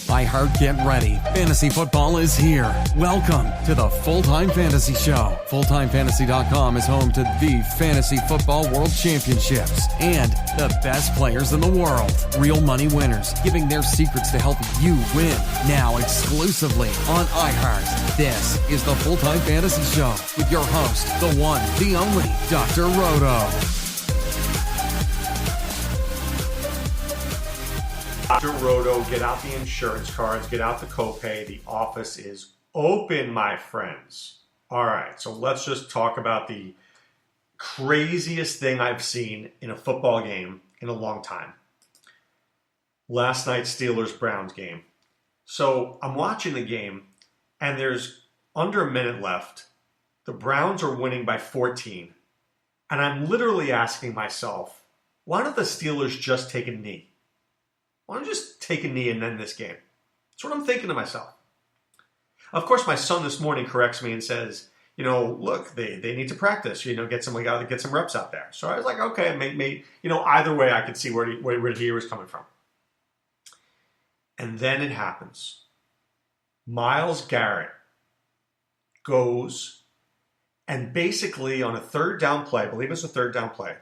iHeart, get ready. Fantasy football is here. Welcome to the Full-Time Fantasy Show. FullTimeFantasy.com is home to the Fantasy Football World Championships and the best players in the world. Real money winners giving their secrets to help you win. Now exclusively on iHeart. This is the Full-Time Fantasy Show with your host, the one, the only, Dr. Roto. Dr. Roto, get out the insurance cards, get out the copay. The office is open, my friends. All right, so let's just talk about the craziest thing I've seen in a football game in a long time. Last night's Steelers-Browns game. So I'm watching the game, and there's under a minute left. The Browns are winning by 14. And I'm literally asking myself, why don't the Steelers just take a knee? Why don't you just take a knee and end this game? That's what I'm thinking to myself. Of course, my son this morning corrects me and says, look, they need to practice, get some reps out there. So I was like, okay, maybe, either way I could see where he was coming from. And then it happens. Myles Garrett goes and basically on a third down play, I believe it's a third down play,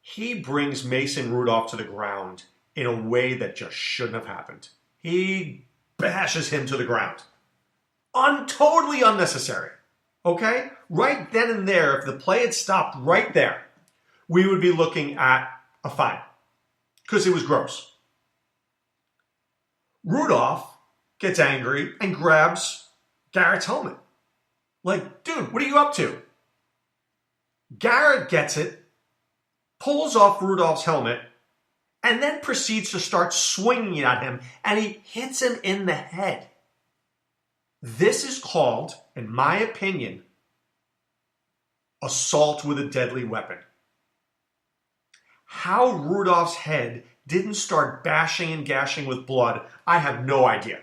he brings Mason Rudolph to the ground in a way that just shouldn't have happened. He bashes him to the ground. Totally unnecessary. Okay? Right then and there, if the play had stopped right there, we would be looking at a fine. Because it was gross. Rudolph gets angry and grabs Garrett's helmet. Like, dude, what are you up to? Garrett gets it, pulls off Rudolph's helmet, and then proceeds to start swinging at him, and he hits him in the head. This is called, in my opinion, assault with a deadly weapon. How Rudolph's head didn't start bashing and gashing with blood, I have no idea.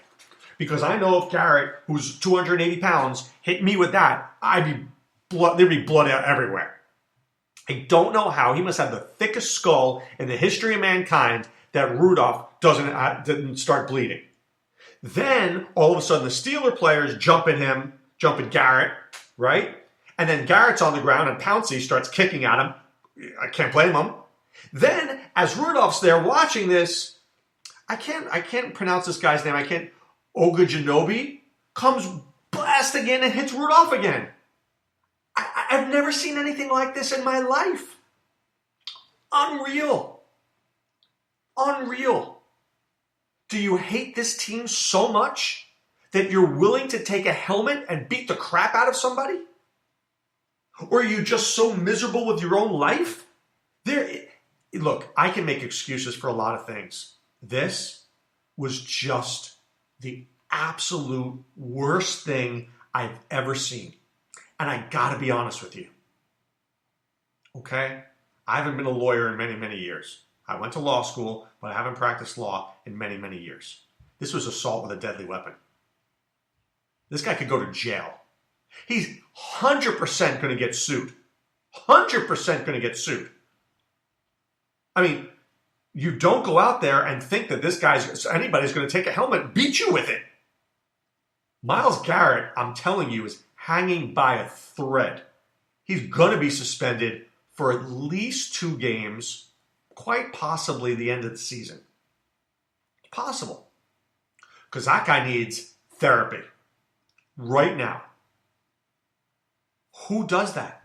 Because I know if Garrett, who's 280 pounds, hit me with that, there'd be blood out everywhere. I don't know how. He must have the thickest skull in the history of mankind that Rudolph didn't start bleeding. Then, all of a sudden, the Steeler players jump at Garrett, right? And then Garrett's on the ground and Pouncey starts kicking at him. I can't blame him. Then, as Rudolph's there watching this, I can't pronounce this guy's name. Ogajanobi comes blasting in and hits Rudolph again. I've never seen anything like this in my life. Unreal. Do you hate this team so much that you're willing to take a helmet and beat the crap out of somebody? Or are you just so miserable with your own life? Look, I can make excuses for a lot of things. This was just the absolute worst thing I've ever seen. And I gotta be honest with you. Okay? I haven't been a lawyer in many, many years. I went to law school, but I haven't practiced law in many, many years. This was assault with a deadly weapon. This guy could go to jail. He's 100% gonna get sued. 100% gonna get sued. I mean, you don't go out there and think that anybody's gonna take a helmet and beat you with it. Myles Garrett, I'm telling you, is hanging by a thread. He's going to be suspended for at least 2 games, quite possibly the end of the season. It's possible. Because that guy needs therapy right now. Who does that?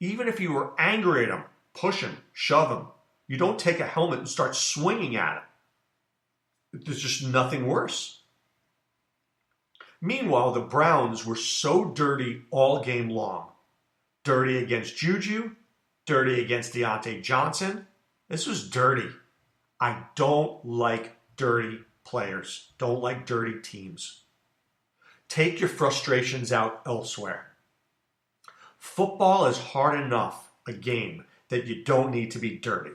Even if you were angry at him, push him, shove him, you don't take a helmet and start swinging at him. There's just nothing worse. Meanwhile, the Browns were so dirty all game long. Dirty against Juju, dirty against Deontay Johnson. This was dirty. I don't like dirty players. Don't like dirty teams. Take your frustrations out elsewhere. Football is hard enough a game that you don't need to be dirty.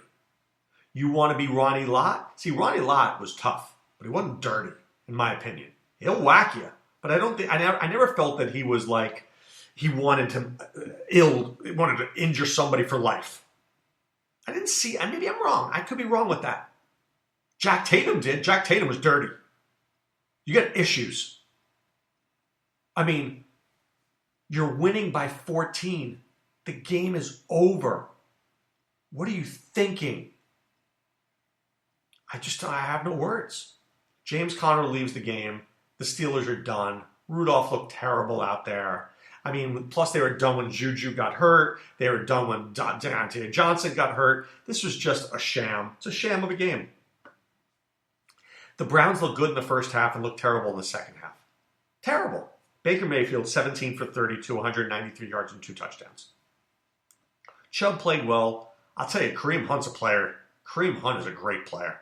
You want to be Ronnie Lott? See, Ronnie Lott was tough, but he wasn't dirty, in my opinion. He'll whack you. But I never felt that he was like, he wanted to injure somebody for life. I didn't see, maybe I'm wrong. I could be wrong with that. Jack Tatum did. Jack Tatum was dirty. You got issues. I mean, you're winning by 14. The game is over. What are you thinking? I have no words. James Conner leaves the game. The Steelers are done. Rudolph looked terrible out there. I mean, plus they were done when Juju got hurt. They were done when Deontay Johnson got hurt. This was just a sham. It's a sham of a game. The Browns looked good in the first half and looked terrible in the second half. Terrible. Baker Mayfield, 17 for 32, 193 yards and 2 touchdowns. Chubb played well. I'll tell you, Kareem Hunt's a player. Kareem Hunt is a great player.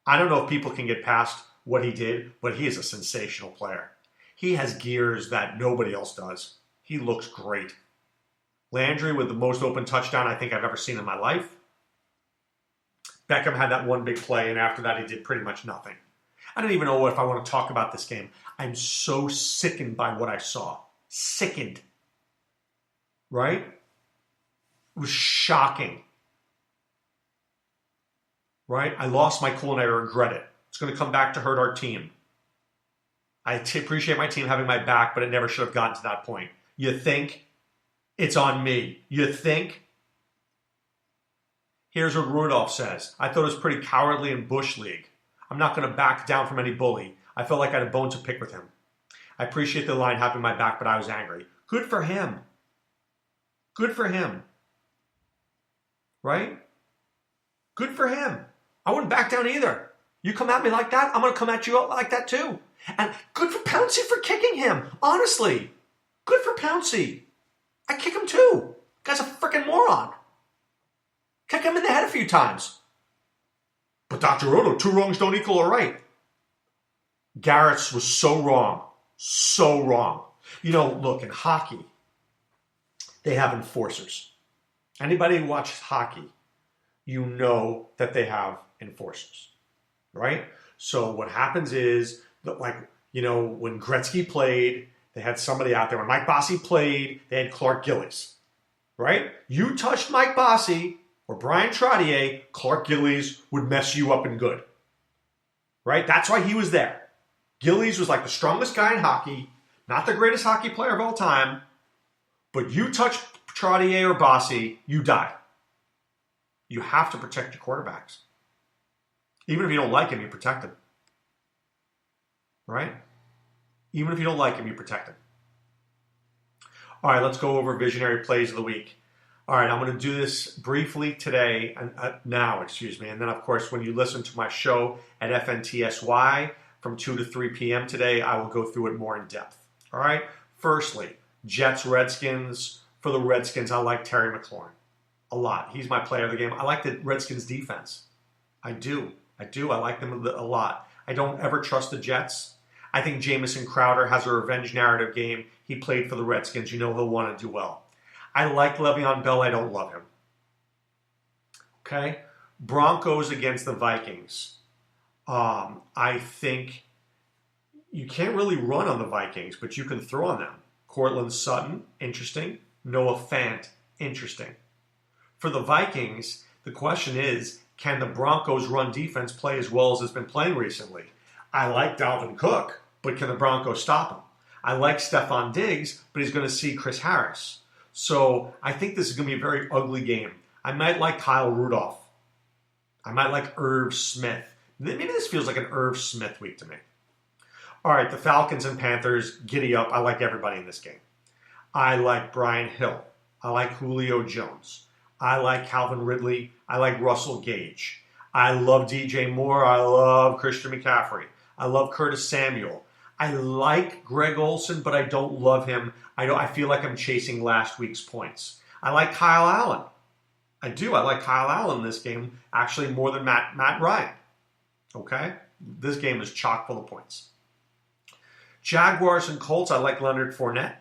I don't know if people can get past what he did, but he is a sensational player. He has gears that nobody else does. He looks great. Landry with the most open touchdown I think I've ever seen in my life. Beckham had that one big play, and after that he did pretty much nothing. I don't even know if I want to talk about this game. I'm so sickened by what I saw. Sickened. Right? It was shocking. Right? I lost my cool and I regret it. It's going to come back to hurt our team. I appreciate my team having my back, but it never should have gotten to that point. You think? It's on me. You think? Here's what Rudolph says. I thought it was pretty cowardly in Bush League. I'm not going to back down from any bully. I felt like I had a bone to pick with him. I appreciate the line having my back, but I was angry. Good for him. Good for him. Right? Good for him. I wouldn't back down either. You come at me like that, I'm going to come at you like that too. And good for Pouncey for kicking him. Honestly. Good for Pouncey. I kick him too. Guy's a freaking moron. Kick him in the head a few times. But Dr. Roto, 2 wrongs don't equal a right. Garrett's was so wrong. So wrong. You know, look, in hockey, they have enforcers. Anybody who watches hockey, you know that they have enforcers. Right? So what happens is, that, like, you know, when Gretzky played, they had somebody out there. When Mike Bossy played, they had Clark Gillies. Right? You touched Mike Bossy or Brian Trottier, Clark Gillies would mess you up and good. Right? That's why he was there. Gillies was like the strongest guy in hockey, not the greatest hockey player of all time, but you touch Trottier or Bossy, you die. You have to protect your quarterbacks. Even if you don't like him, you protect him. Right? Even if you don't like him, you protect him. All right, let's go over visionary plays of the week. All right, I'm going to do this briefly today, and then, of course, when you listen to my show at FNTSY from 2 to 3 p.m. today, I will go through it more in depth. All right? Firstly, Jets-Redskins. For the Redskins, I like Terry McLaurin a lot. He's my player of the game. I like the Redskins' defense. I do. I like them a lot. I don't ever trust the Jets. I think Jamison Crowder has a revenge narrative game. He played for the Redskins. You know he'll want to do well. I like Le'Veon Bell. I don't love him. Okay? Broncos against the Vikings. I think you can't really run on the Vikings, but you can throw on them. Cortland Sutton, interesting. Noah Fant, interesting. For the Vikings, the question is, can the Broncos' run defense play as well as it's been playing recently? I like Dalvin Cook, but can the Broncos stop him? I like Stephon Diggs, but he's going to see Chris Harris. So I think this is going to be a very ugly game. I might like Kyle Rudolph. I might like Irv Smith. Maybe this feels like an Irv Smith week to me. All right, the Falcons and Panthers, giddy up. I like everybody in this game. I like Brian Hill. I like Julio Jones. I like Calvin Ridley. I like Russell Gage. I love DJ Moore. I love Christian McCaffrey. I love Curtis Samuel. I like Greg Olsen, but I don't love him. I feel like I'm chasing last week's points. I like Kyle Allen. I do. I like Kyle Allen in this game, actually more than Matt Ryan. Okay? This game is chock full of points. Jaguars and Colts, I like Leonard Fournette.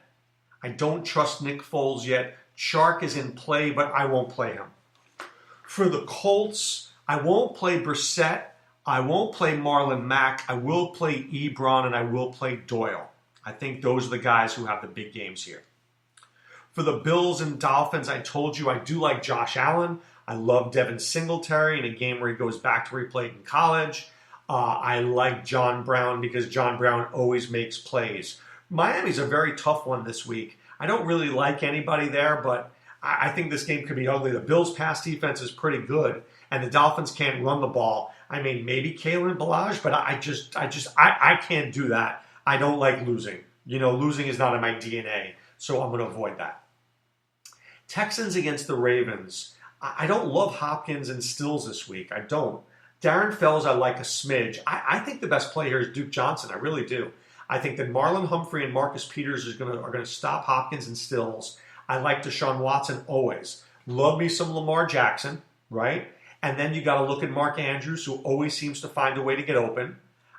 I don't trust Nick Foles yet. Chark is in play, but I won't play him. For the Colts, I won't play Brissett. I won't play Marlon Mack. I will play Ebron, and I will play Doyle. I think those are the guys who have the big games here. For the Bills and Dolphins, I told you I do like Josh Allen. I love Devin Singletary in a game where he goes back to where he played in college. I like John Brown because John Brown always makes plays. Miami's a very tough one this week. I don't really like anybody there, but I think this game could be ugly. The Bills' pass defense is pretty good, and the Dolphins can't run the ball. I mean, maybe Kalen Ballage, but I can't do that. I don't like losing. Losing is not in my DNA, so I'm going to avoid that. Texans against the Ravens. I don't love Hopkins and Stills this week. I don't. Darren Fells, I like a smidge. I think the best play here is Duke Johnson. I really do. I think that Marlon Humphrey and Marcus Peters are going to stop Hopkins and Stills. I like Deshaun Watson always. Love me some Lamar Jackson, right? And then you got to look at Mark Andrews, who always seems to find a way to get open.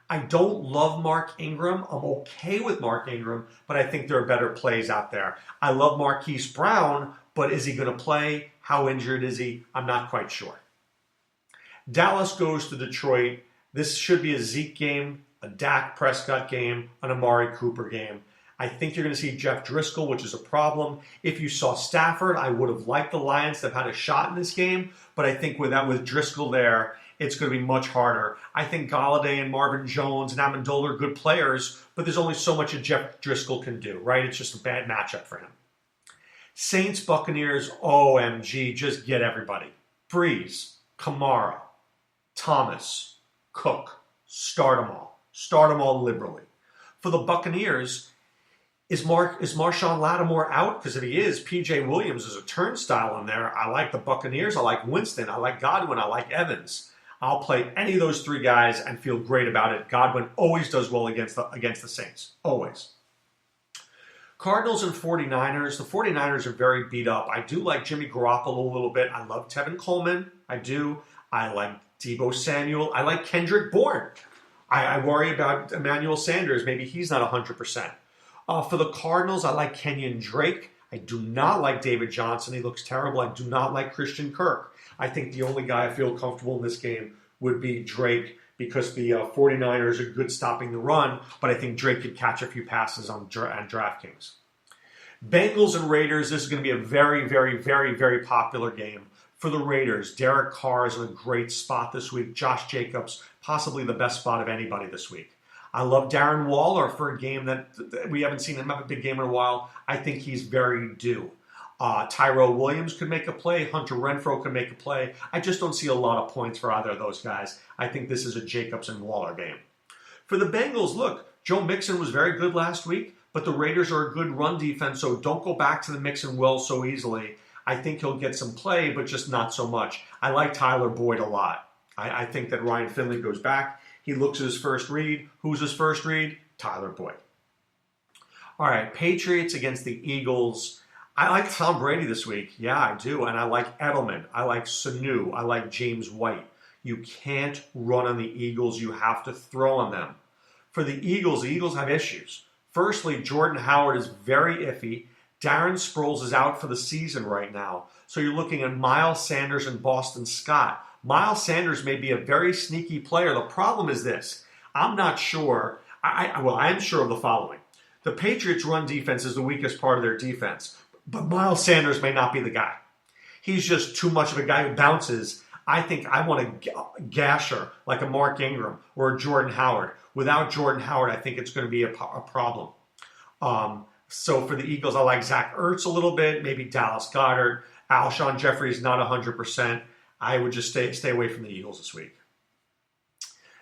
I don't love Mark Ingram. I'm okay with Mark Ingram, but I think there are better plays out there. I love Marquise Brown, but is he going to play? How injured is he? I'm not quite sure. Dallas goes to Detroit. This should be a Zeke game, a Dak Prescott game, an Amari Cooper game. I think you're going to see Jeff Driscoll, which is a problem. If you saw Stafford, I would have liked the Lions to have had a shot in this game, but I think with Driscoll there, it's going to be much harder. I think Golladay and Marvin Jones and Amendola are good players, but there's only so much that Jeff Driscoll can do, right? It's just a bad matchup for him. Saints, Buccaneers, OMG, just get everybody. Breeze, Kamara, Thomas, Cook, start them all. Start them all liberally. For the Buccaneers, is Marshawn Lattimore out? Because if he is, P.J. Williams is a turnstile in there. I like the Buccaneers. I like Winston. I like Godwin. I like Evans. I'll play any of those three guys and feel great about it. Godwin always does well against the Saints. Always. Cardinals and 49ers. The 49ers are very beat up. I do like Jimmy Garoppolo a little bit. I love Tevin Coleman. I do. I like Deebo Samuel. I like Kendrick Bourne. I worry about Emmanuel Sanders. Maybe he's not 100%. For the Cardinals, I like Kenyon Drake. I do not like David Johnson. He looks terrible. I do not like Christian Kirk. I think the only guy I feel comfortable in this game would be Drake because the 49ers are good stopping the run, but I think Drake could catch a few passes on DraftKings. Bengals and Raiders, this is going to be a very, very, very, very popular game. For the Raiders, Derek Carr is in a great spot this week. Josh Jacobs, possibly the best spot of anybody this week. I love Darren Waller for a game that we haven't seen him have a big game in a while. I think he's very due. Tyrell Williams could make a play. Hunter Renfrow could make a play. I just don't see a lot of points for either of those guys. I think this is a Jacobs and Waller game. For the Bengals, look, Joe Mixon was very good last week, but the Raiders are a good run defense, so don't go back to the Mixon well so easily. I think he'll get some play, but just not so much. I like Tyler Boyd a lot. I think that Ryan Finley goes back. He looks at his first read. Who's his first read? Tyler Boyd. All right, Patriots against the Eagles. I like Tom Brady this week. Yeah, I do. And I like Edelman. I like Sanu. I like James White. You can't run on the Eagles. You have to throw on them. For the Eagles have issues. Firstly, Jordan Howard is very iffy. Darren Sproles is out for the season right now. So you're looking at Miles Sanders and Boston Scott. Miles Sanders may be a very sneaky player. The problem is this. I'm not sure. I am sure of the following. The Patriots' run defense is the weakest part of their defense. But Miles Sanders may not be the guy. He's just too much of a guy who bounces. I think I want a gasher like a Mark Ingram or a Jordan Howard. Without Jordan Howard, I think it's going to be a problem. So for the Eagles, I like Zach Ertz a little bit, maybe Dallas Goedert. Alshon Jeffrey is not 100%. I would just stay away from the Eagles this week.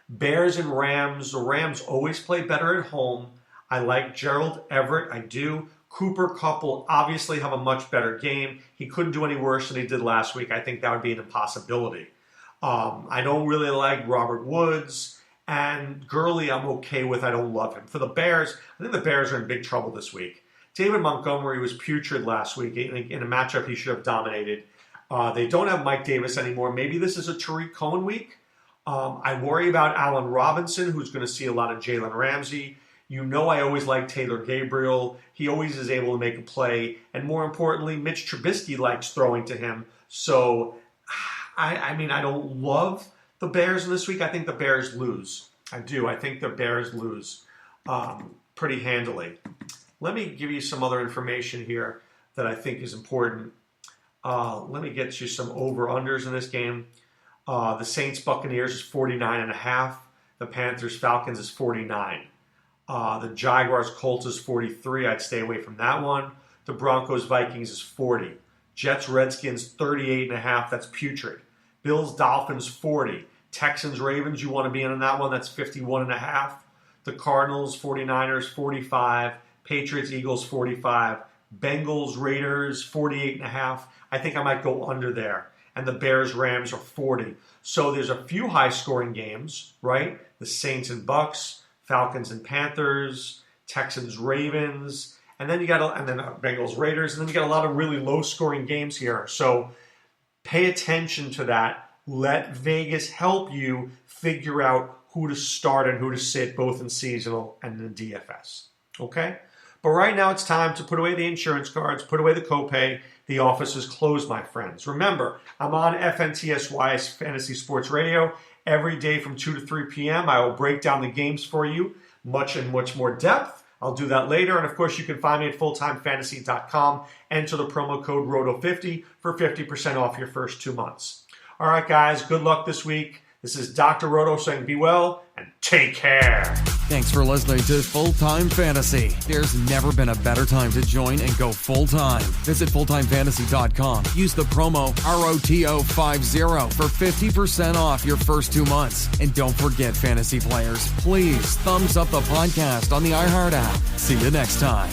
Bears and Rams. The Rams always play better at home. I like Gerald Everett. I do. Cooper Kupp will obviously have a much better game. He couldn't do any worse than he did last week. I think that would be an impossibility. I don't really like Robert Woods. And Gurley, I'm okay with. I don't love him. For the Bears, I think the Bears are in big trouble this week. David Montgomery was putrid last week in a matchup he should have dominated. They don't have Mike Davis anymore. Maybe this is a Tariq Cohen week. I worry about Allen Robinson, who's going to see a lot of Jalen Ramsey. You know I always like Taylor Gabriel. He always is able to make a play. And more importantly, Mitch Trubisky likes throwing to him. So, I don't love the Bears this week. I think the Bears lose. I do. I think the Bears lose pretty handily. Let me give you some other information here that I think is important. Let me get you some over-unders in this game. The Saints-Buccaneers is 49.5. The Panthers-Falcons is 49. The Jaguars-Colts is 43. I'd stay away from that one. The Broncos-Vikings is 40. Jets-Redskins, 38.5. That's putrid. Bills-Dolphins, 40. Texans-Ravens, you want to be in on that one. That's 51.5. The Cardinals-49ers, 45. Patriots-Eagles, 45. Bengals-Raiders, 48.5. I think I might go under there. And the Bears-Rams are 40. So there's a few high-scoring games, right? The Saints and Bucks, Falcons and Panthers, Texans-Ravens, and then Bengals-Raiders, and then you got a lot of really low-scoring games here. So pay attention to that. Let Vegas help you figure out who to start and who to sit, both in seasonal and in DFS. Okay? But right now it's time to put away the insurance cards, put away the copay. The office is closed, my friends. Remember, I'm on FNTSY's Fantasy Sports Radio every day from 2 to 3 p.m. I will break down the games for you much more depth. I'll do that later. And of course, you can find me at fulltimefantasy.com. Enter the promo code ROTO50 for 50% off your first 2 months. All right, guys, good luck this week. This is Dr. Roto saying be well and take care. Thanks for listening to Full Time Fantasy. There's never been a better time to join and go full time. Visit fulltimefantasy.com. Use the promo ROTO50 for 50% off your first 2 months. And don't forget, fantasy players, please thumbs up the podcast on the iHeart app. See you next time.